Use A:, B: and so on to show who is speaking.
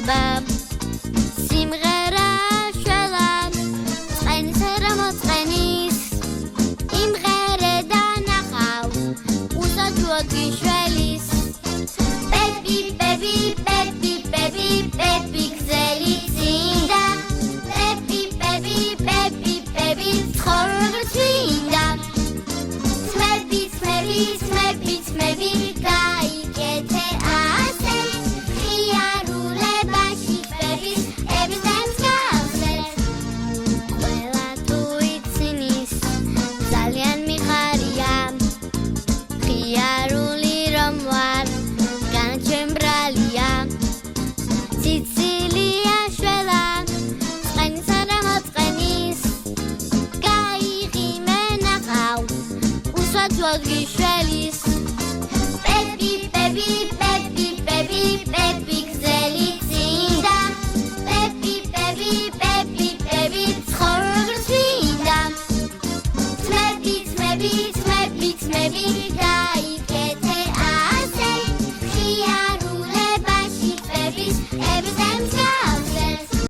A: ხდება სიმღერა შველა წყენის რა მოწყენის იმღერედან ახავ უსაჯო გიშველის Baby, baby, baby, baby, baby, გზელი წინდა Baby, baby, baby, baby, ცხოვრება წინდა Smebby, smebby, smebby, smebby, გაიკეთე ასე ხიარულებაში ფერის ებზემს გავსეთ ყველა თუ იცნის ძალიან მიხარია ხიარული რომ ვარ განჩემბრალია ციცილია შველა წყენის რა მოწყენის გაიღიმე ნახავ უსაჯოდ გიშველის Baby, baby, baby, baby, baby, გზელი წინდა Baby, baby, baby, baby, ცხოვრება წინდა Smebby, smebby, smebby, smebby, გაიგე